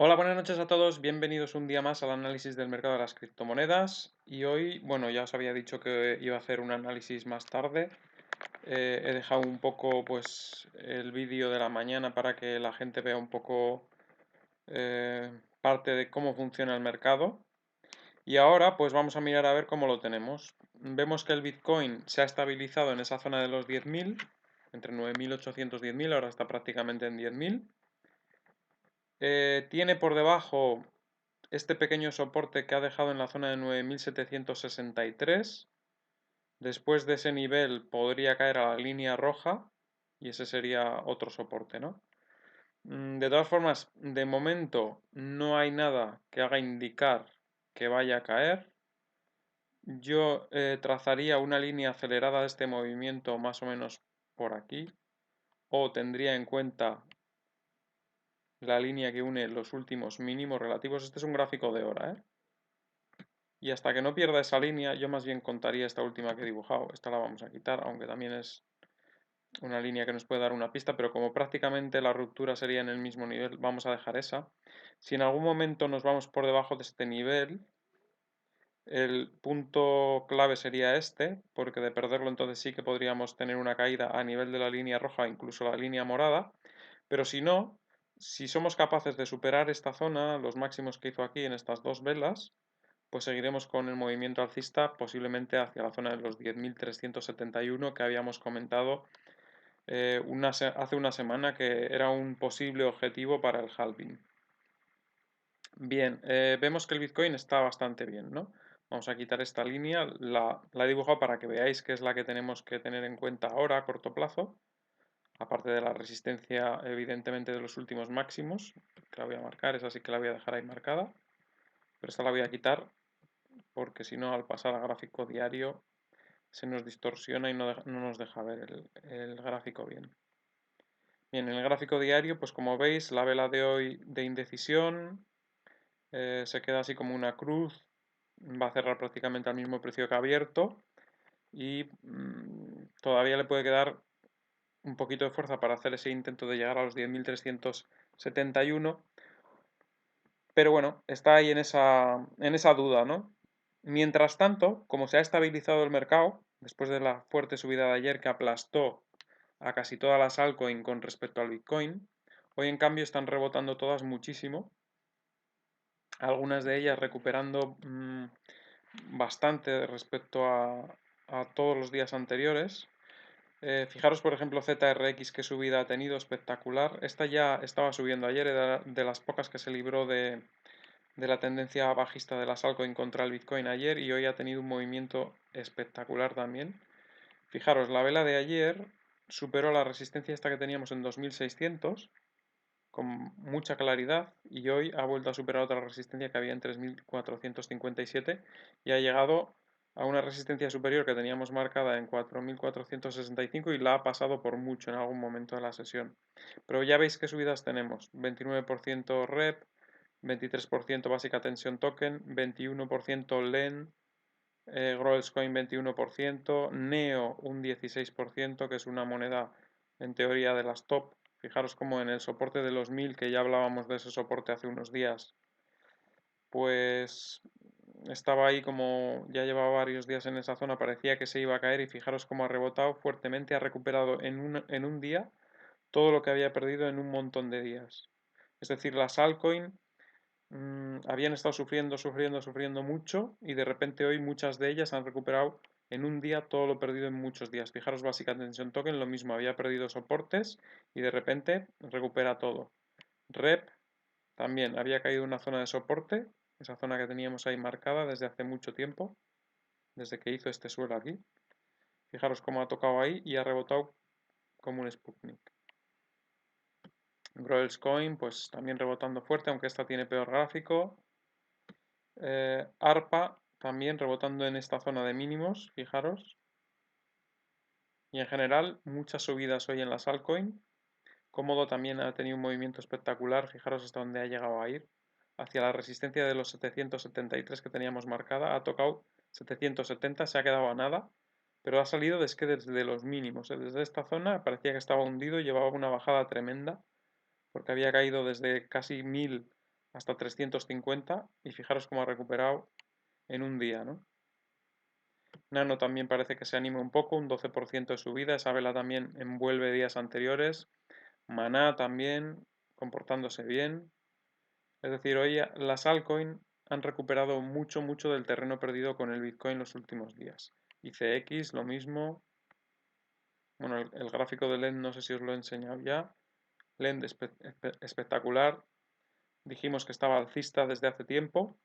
Hola, buenas noches a todos. Bienvenidos un día más al análisis del mercado de las criptomonedas. Y hoy, bueno, ya os había dicho que iba a hacer un análisis más tarde. He dejado un poco, pues, el vídeo de la mañana para que la gente vea un poco parte de cómo funciona el mercado. Y ahora, pues, vamos a mirar a ver cómo lo tenemos. Vemos que el Bitcoin se ha estabilizado en esa zona de los 10.000, entre 9.800 y 10.000, ahora está prácticamente en 10.000. Tiene por debajo este pequeño soporte que ha dejado en la zona de 9.763. Después de ese nivel podría caer a la línea roja y ese sería otro soporte, ¿no? De todas formas, de momento no hay nada que haga indicar que vaya a caer. Yo trazaría una línea acelerada de este movimiento más o menos por aquí, o tendría en cuenta la línea que une los últimos mínimos relativos. Este es un gráfico de hora, ¿eh? Y hasta que no pierda esa línea, yo más bien contaría esta última que he dibujado. Esta la vamos a quitar, aunque también es una línea que nos puede dar una pista, pero como prácticamente la ruptura sería en el mismo nivel, vamos a dejar esa. Si en algún momento nos vamos por debajo de este nivel, el punto clave sería este, porque de perderlo entonces sí que podríamos tener una caída a nivel de la línea roja, incluso la línea morada, pero si no, si somos capaces de superar esta zona, los máximos que hizo aquí en estas dos velas, pues seguiremos con el movimiento alcista posiblemente hacia la zona de los 10.371 que habíamos comentado hace una semana que era un posible objetivo para el halving. Bien, vemos que el Bitcoin está bastante bien, ¿no? Vamos a quitar esta línea, la he dibujado para que veáis que es la que tenemos que tener en cuenta ahora a corto plazo, aparte de la resistencia evidentemente de los últimos máximos, que la voy a marcar, esa sí que la voy a dejar ahí marcada, pero esta la voy a quitar porque si no al pasar a gráfico diario se nos distorsiona y no nos deja ver el gráfico bien. Bien, en el gráfico diario, pues como veis, la vela de hoy de indecisión se queda así como una cruz, va a cerrar prácticamente al mismo precio que ha abierto y todavía le puede quedar un poquito de fuerza para hacer ese intento de llegar a los 10.371, pero bueno, está ahí en esa duda, ¿no? Mientras tanto, como se ha estabilizado el mercado, después de la fuerte subida de ayer que aplastó a casi todas las altcoins con respecto al Bitcoin, hoy en cambio están rebotando todas muchísimo, algunas de ellas recuperando bastante respecto a todos los días anteriores. Fijaros, por ejemplo, ZRX qué subida ha tenido, espectacular. Esta ya estaba subiendo ayer, era de las pocas que se libró de la tendencia bajista de las altcoins contra el Bitcoin ayer y hoy ha tenido un movimiento espectacular también. Fijaros, la vela de ayer superó la resistencia esta que teníamos en 2600 con mucha claridad y hoy ha vuelto a superar otra resistencia que había en 3457 y ha llegado a una resistencia superior que teníamos marcada en 4465 y la ha pasado por mucho en algún momento de la sesión. Pero ya veis qué subidas tenemos: 29% REP, 23% básica tensión token, 21% LEN, Coin 21%, NEO un 16%, que es una moneda en teoría de las top. Fijaros como en el soporte de los 1000, que ya hablábamos de ese soporte hace unos días, pues estaba ahí como ya llevaba varios días en esa zona, parecía que se iba a caer y fijaros cómo ha rebotado fuertemente, ha recuperado en un día todo lo que había perdido en un montón de días. Es decir, las altcoins habían estado sufriendo mucho y de repente hoy muchas de ellas han recuperado en un día todo lo perdido en muchos días. Fijaros, Basic Attention Token, lo mismo, había perdido soportes y de repente recupera todo. REP también había caído en una zona de soporte, esa zona que teníamos ahí marcada desde hace mucho tiempo, desde que hizo este suelo aquí. Fijaros cómo ha tocado ahí y ha rebotado como un Sputnik. Coin, pues también rebotando fuerte, aunque esta tiene peor gráfico. ARPA también rebotando en esta zona de mínimos, fijaros. Y en general, muchas subidas hoy en las altcoins. Cómodo también ha tenido un movimiento espectacular, fijaros hasta dónde ha llegado a ir. Hacia la resistencia de los 773 que teníamos marcada, ha tocado 770, se ha quedado a nada, pero ha salido desde los mínimos. Desde esta zona parecía que estaba hundido, llevaba una bajada tremenda, porque había caído desde casi 1000 hasta 350 y fijaros cómo ha recuperado en un día, ¿no? Nano también parece que se anima un poco, un 12% de subida, esa vela también envuelve días anteriores, Maná también comportándose bien, es decir, hoy las altcoins han recuperado mucho, mucho del terreno perdido con el Bitcoin los últimos días. ICX, lo mismo. Bueno, el gráfico de Lend no sé si os lo he enseñado ya. Lend espectacular. Dijimos que estaba alcista desde hace tiempo,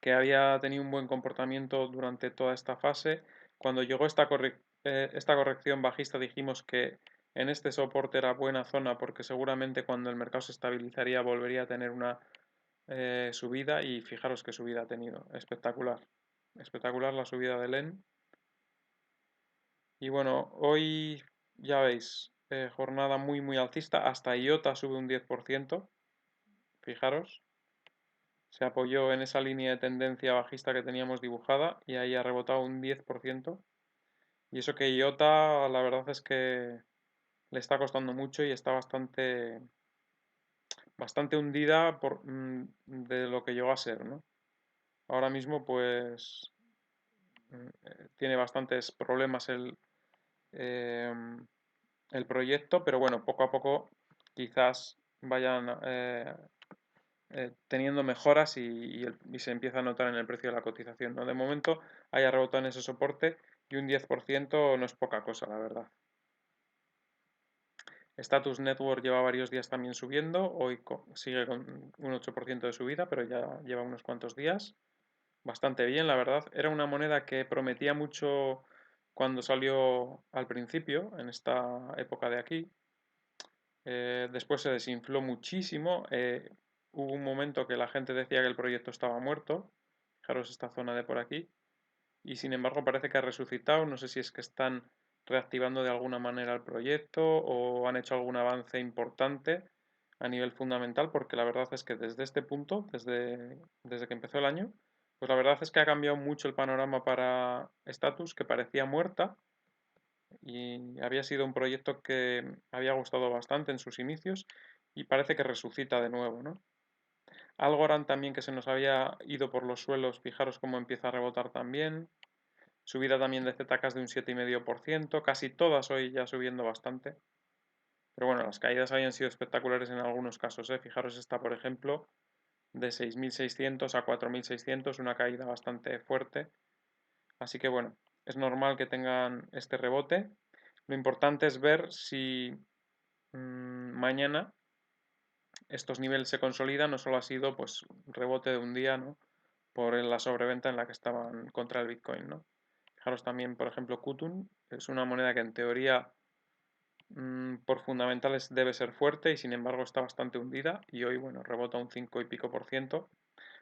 que había tenido un buen comportamiento durante toda esta fase. Cuando llegó esta corrección bajista dijimos que en este soporte era buena zona porque seguramente cuando el mercado se estabilizaría volvería a tener una subida y fijaros qué subida ha tenido. Espectacular. Espectacular la subida de LEN. Y bueno, hoy ya veis, jornada muy muy alcista. Hasta IOTA sube un 10%. Fijaros. Se apoyó en esa línea de tendencia bajista que teníamos dibujada y ahí ha rebotado un 10%. Y eso que IOTA la verdad es que le está costando mucho y está bastante hundida de lo que llegó a ser, ¿no? Ahora mismo pues tiene bastantes problemas el proyecto, pero bueno, poco a poco quizás vayan teniendo mejoras y se empieza a notar en el precio de la cotización, ¿no? De momento haya rebotado en ese soporte y un 10% no es poca cosa, la verdad. Status Network lleva varios días también subiendo, hoy sigue con un 8% de subida, pero ya lleva unos cuantos días. Bastante bien, la verdad. Era una moneda que prometía mucho cuando salió al principio, en esta época de aquí. Después se desinfló muchísimo. Hubo un momento que la gente decía que el proyecto estaba muerto. Fijaros esta zona de por aquí. Y sin embargo parece que ha resucitado. No sé si es que están reactivando de alguna manera el proyecto o han hecho algún avance importante a nivel fundamental, porque la verdad es que desde este punto, desde que empezó el año, pues la verdad es que ha cambiado mucho el panorama para Status, que parecía muerta y había sido un proyecto que había gustado bastante en sus inicios y parece que resucita de nuevo, ¿no? Algorand también que se nos había ido por los suelos, fijaros cómo empieza a rebotar también. Subida también de ZKs de un 7,5%, casi todas hoy ya subiendo bastante. Pero bueno, las caídas habían sido espectaculares en algunos casos, ¿eh? Fijaros esta, por ejemplo, de 6.600 a 4.600, una caída bastante fuerte. Así que bueno, es normal que tengan este rebote. Lo importante es ver si mañana estos niveles se consolidan, no solo ha sido pues rebote de un día, ¿no? Por la sobreventa en la que estaban contra el Bitcoin, ¿no? Fijaros también, por ejemplo, Qtum es una moneda que en teoría por fundamentales debe ser fuerte y sin embargo está bastante hundida y hoy, bueno, rebota un 5 y pico por ciento.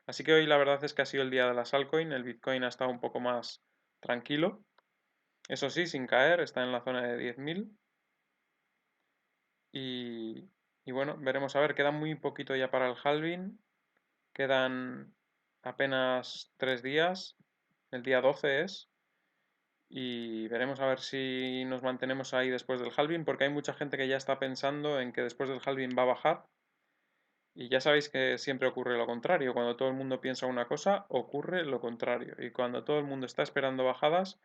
Así que hoy la verdad es que ha sido el día de las altcoins, el Bitcoin ha estado un poco más tranquilo, eso sí, sin caer, está en la zona de 10.000 y, y bueno, veremos a ver, queda muy poquito ya para el halving, quedan apenas 3 días, el día 12 es, y veremos a ver si nos mantenemos ahí después del halving, porque hay mucha gente que ya está pensando en que después del halving va a bajar, y ya sabéis que siempre ocurre lo contrario, cuando todo el mundo piensa una cosa, ocurre lo contrario, y cuando todo el mundo está esperando bajadas,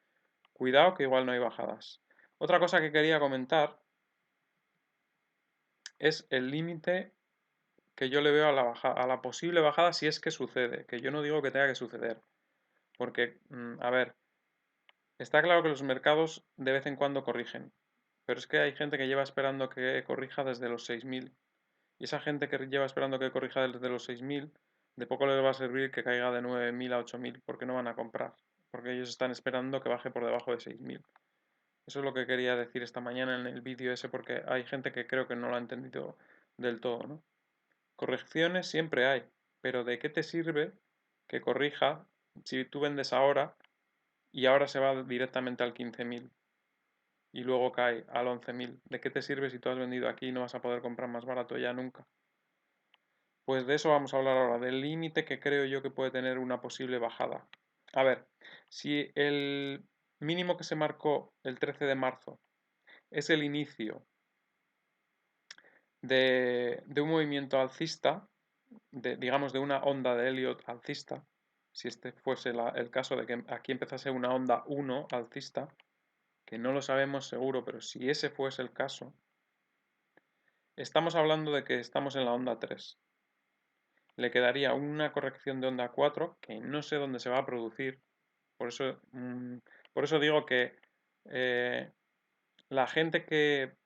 cuidado que igual no hay bajadas. Otra cosa que quería comentar es el límite que yo le veo a la posible bajada si es que sucede, que yo no digo que tenga que suceder, porque, a ver, está claro que los mercados de vez en cuando corrigen, pero es que hay gente que lleva esperando que corrija desde los 6.000 y esa gente que lleva esperando que corrija desde los 6.000 de poco les va a servir que caiga de 9.000 a 8.000 porque no van a comprar, porque ellos están esperando que baje por debajo de 6.000. Eso es lo que quería decir esta mañana en el vídeo ese porque hay gente que creo que no lo ha entendido del todo, ¿no? Correcciones siempre hay, pero ¿de qué te sirve que corrija si tú vendes ahora y ahora se va directamente al 15.000 y luego cae al 11.000? ¿De qué te sirve si tú has vendido aquí y no vas a poder comprar más barato ya nunca? Pues de eso vamos a hablar ahora, del límite que creo yo que puede tener una posible bajada. A ver, si el mínimo que se marcó el 13 de marzo es el inicio de un movimiento alcista, digamos, de una onda de Elliot alcista, si este fuese el caso de que aquí empezase una onda 1 alcista, que no lo sabemos seguro, pero si ese fuese el caso, estamos hablando de que estamos en la onda 3. Le quedaría una corrección de onda 4 que no sé dónde se va a producir. Por eso, por eso digo que la gente que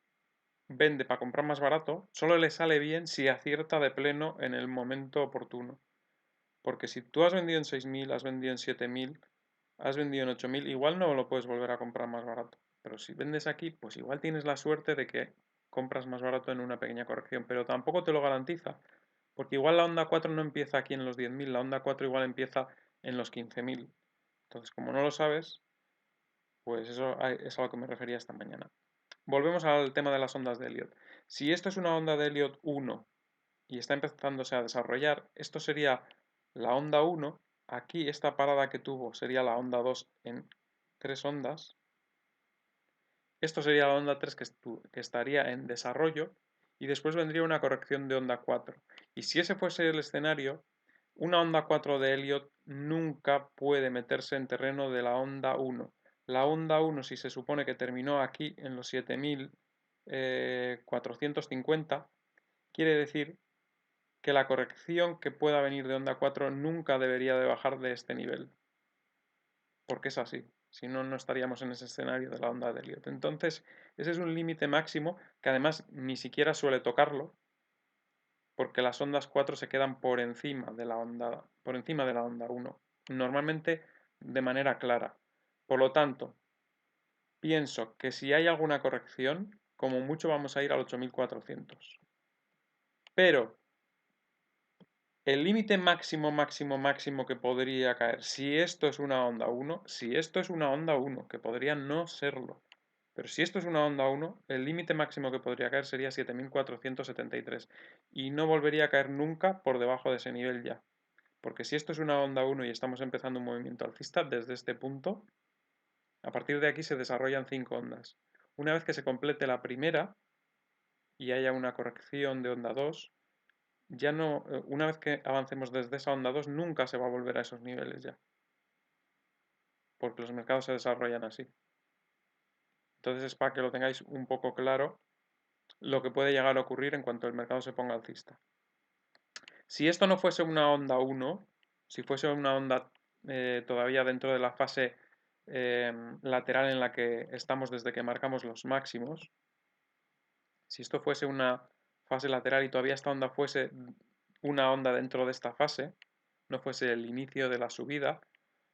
vende para comprar más barato solo le sale bien si acierta de pleno en el momento oportuno. Porque si tú has vendido en 6.000, has vendido en 7.000, has vendido en 8.000, igual no lo puedes volver a comprar más barato. Pero si vendes aquí, pues igual tienes la suerte de que compras más barato en una pequeña corrección. Pero tampoco te lo garantiza. Porque igual la onda 4 no empieza aquí en los 10.000, la onda 4 igual empieza en los 15.000. Entonces, como no lo sabes, pues eso es a lo que me refería esta mañana. Volvemos al tema de las ondas de Elliot. Si esto es una onda de Elliot 1 y está empezándose a desarrollar, esto sería la onda 1. Aquí esta parada que tuvo sería la onda 2 en 3 ondas. Esto sería la onda 3 que estaría en desarrollo y después vendría una corrección de onda 4. Y si ese fuese el escenario, una onda 4 de Elliot nunca puede meterse en terreno de la onda 1. La onda 1, si se supone que terminó aquí en los 7.450, quiere decir que la corrección que pueda venir de onda 4 nunca debería de bajar de este nivel. Porque es así. Si no, no estaríamos en ese escenario de la onda de Elliot. Entonces, ese es un límite máximo que además ni siquiera suele tocarlo, porque las ondas 4 se quedan por encima de la onda 1, normalmente de manera clara. Por lo tanto, pienso que si hay alguna corrección, como mucho vamos a ir al 8.400. Pero el límite máximo, máximo, máximo que podría caer, si esto es una onda 1, si esto es una onda 1, que podría no serlo, pero si esto es una onda 1, el límite máximo que podría caer sería 7.473 y no volvería a caer nunca por debajo de ese nivel ya. Porque si esto es una onda 1 y estamos empezando un movimiento alcista, desde este punto, a partir de aquí se desarrollan 5 ondas. Una vez que se complete la primera y haya una corrección de onda 2, ya no, una vez que avancemos desde esa onda 2, nunca se va a volver a esos niveles ya. Porque los mercados se desarrollan así. Entonces es para que lo tengáis un poco claro lo que puede llegar a ocurrir en cuanto el mercado se ponga alcista. Si esto no fuese una onda 1, si fuese una onda todavía dentro de la fase lateral en la que estamos desde que marcamos los máximos, si esto fuese una fase lateral y todavía esta onda fuese una onda dentro de esta fase, no fuese el inicio de la subida,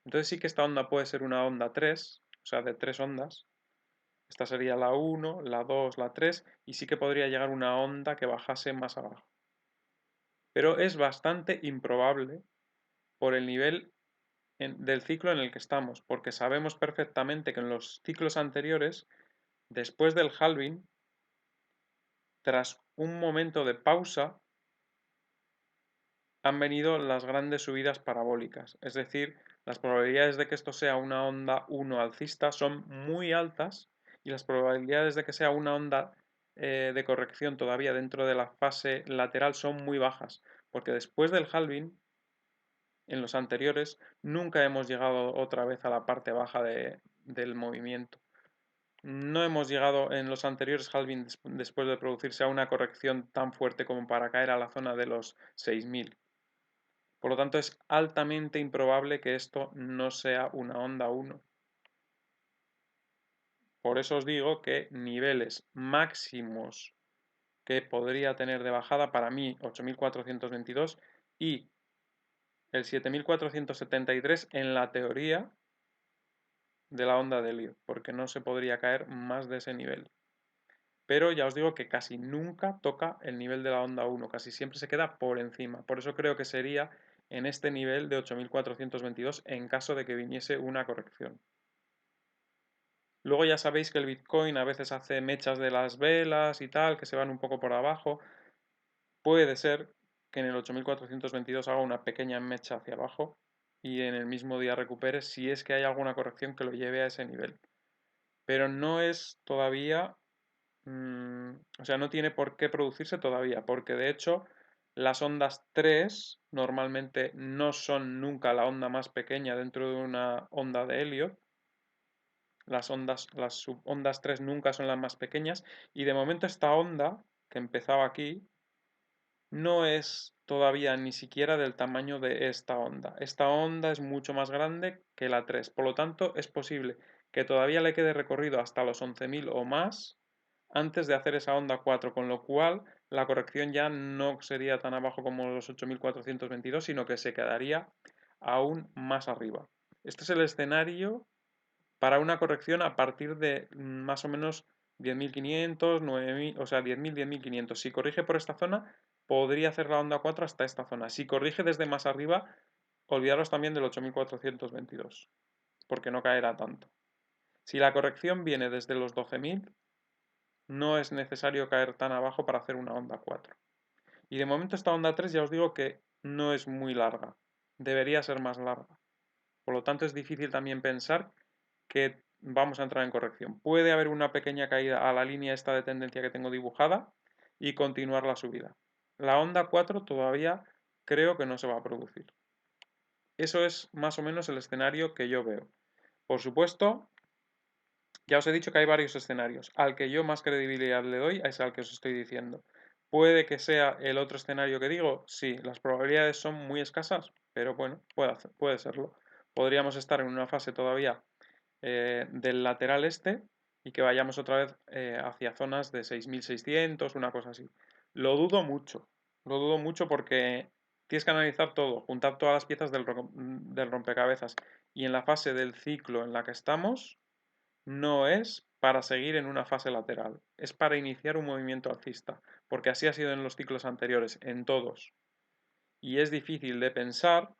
entonces sí que esta onda puede ser una onda 3, o sea, de 3 ondas. Esta sería la 1, la 2, la 3, y sí que podría llegar una onda que bajase más abajo. Pero es bastante improbable por el nivel del ciclo en el que estamos, porque sabemos perfectamente que en los ciclos anteriores, después del halving, tras un momento de pausa, han venido las grandes subidas parabólicas. Es decir, las probabilidades de que esto sea una onda 1 alcista son muy altas y las probabilidades de que sea una onda de corrección todavía dentro de la fase lateral son muy bajas, porque después del halving, en los anteriores, nunca hemos llegado otra vez a la parte baja del movimiento. No hemos llegado en los anteriores halving después de producirse a una corrección tan fuerte como para caer a la zona de los 6.000. Por lo tanto, es altamente improbable que esto no sea una onda 1. Por eso os digo que niveles máximos que podría tener de bajada para mí 8.422 y el 7.473 en la teoría de la onda de Elliot, porque no se podría caer más de ese nivel. Pero ya os digo que casi nunca toca el nivel de la onda 1, casi siempre se queda por encima. Por eso creo que sería en este nivel de 8.422 en caso de que viniese una corrección. Luego ya sabéis que el Bitcoin a veces hace mechas de las velas y tal, que se van un poco por abajo. Puede ser que en el 8.422 haga una pequeña mecha hacia abajo y en el mismo día recupere si es que hay alguna corrección que lo lleve a ese nivel. Pero no es todavía, o sea, no tiene por qué producirse todavía, porque de hecho Las ondas 3 normalmente no son nunca la onda más pequeña dentro de una onda de Elliot. Las subondas 3 nunca son las más pequeñas. Y de momento esta onda, que empezaba aquí, no es todavía ni siquiera del tamaño de esta onda. Esta onda es mucho más grande que la 3. Por lo tanto, es posible que todavía le quede recorrido hasta los 11.000 o más antes de hacer esa onda 4, con lo cual la corrección ya no sería tan abajo como los 8.422, sino que se quedaría aún más arriba. Este es el escenario para una corrección a partir de más o menos 10.500, 9.000, o sea, 10.000, 10.500. Si corrige por esta zona, podría hacer la onda 4 hasta esta zona. Si corrige desde más arriba, olvidaros también del 8.422, porque no caerá tanto. Si la corrección viene desde los 12.000, no es necesario caer tan abajo para hacer una onda 4. Y de momento esta onda 3 ya os digo que no es muy larga, debería ser más larga. Por lo tanto es difícil también pensar que vamos a entrar en corrección. Puede haber una pequeña caída a la línea esta de tendencia que tengo dibujada y continuar la subida. La onda 4 todavía creo que no se va a producir. Eso es más o menos el escenario que yo veo. Por supuesto, ya os he dicho que hay varios escenarios. Al que yo más credibilidad le doy es al que os estoy diciendo. ¿Puede que sea el otro escenario que digo? Sí, las probabilidades son muy escasas, pero bueno, puede serlo. Podríamos estar en una fase todavía del lateral este y que vayamos otra vez hacia zonas de 6.600, una cosa así. Lo dudo mucho porque tienes que analizar todo, juntar todas las piezas del rompecabezas. Y en la fase del ciclo en la que estamos, no es para seguir en una fase lateral, es para iniciar un movimiento alcista, porque así ha sido en los ciclos anteriores, en todos. Y es difícil de pensar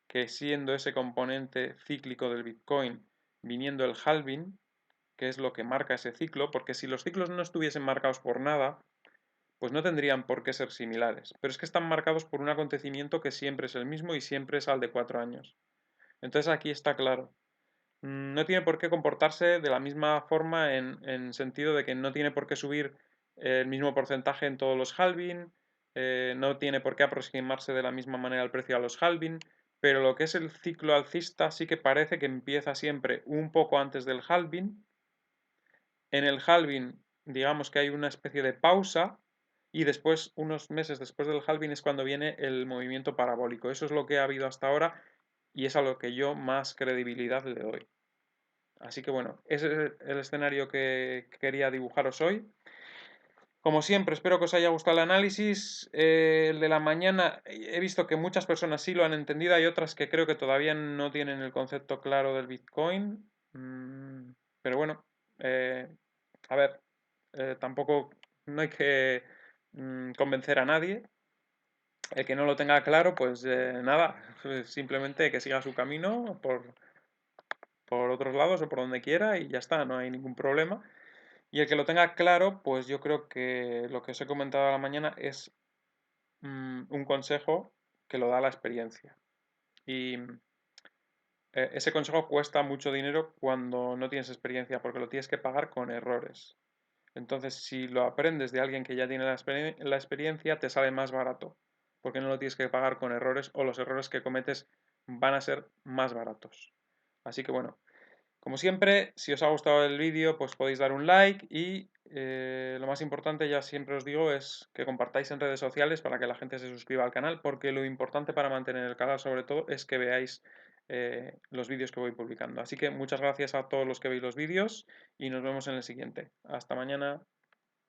que siendo ese componente cíclico del Bitcoin, viniendo el halving, que es lo que marca ese ciclo, porque si los ciclos no estuviesen marcados por nada, pues no tendrían por qué ser similares. Pero es que están marcados por un acontecimiento que siempre es el mismo y siempre es al de 4 años. Entonces aquí está claro. No tiene por qué comportarse de la misma forma en sentido de que no tiene por qué subir el mismo porcentaje en todos los halving, no tiene por qué aproximarse de la misma manera el precio a los halving, pero lo que es el ciclo alcista sí que parece que empieza siempre un poco antes del halving. En el halving, digamos que hay una especie de pausa y después, unos meses después del halving, es cuando viene el movimiento parabólico. Eso es lo que ha habido hasta ahora y es a lo que yo más credibilidad le doy. Así que bueno, ese es el escenario que quería dibujaros hoy. Como siempre, espero que os haya gustado el análisis. El de la mañana, he visto que muchas personas sí lo han entendido, hay otras que creo que todavía no tienen el concepto claro del Bitcoin. Pero bueno, a ver, tampoco no hay que convencer a nadie. El que no lo tenga claro, pues nada, simplemente que siga su camino por otros lados o por donde quiera y ya está, no hay ningún problema. Y el que lo tenga claro, pues yo creo que lo que os he comentado a la mañana es un consejo que lo da la experiencia. Y ese consejo cuesta mucho dinero cuando no tienes experiencia, porque lo tienes que pagar con errores. Entonces, si lo aprendes de alguien que ya tiene la experiencia, te sale más barato, porque no lo tienes que pagar con errores o los errores que cometes van a ser más baratos. Así que bueno, como siempre, si os ha gustado el vídeo, pues podéis dar un like y lo más importante, ya siempre os digo, es que compartáis en redes sociales para que la gente se suscriba al canal, porque lo importante para mantener el canal sobre todo es que veáis los vídeos que voy publicando. Así que muchas gracias a todos los que veis los vídeos y nos vemos en el siguiente. Hasta mañana.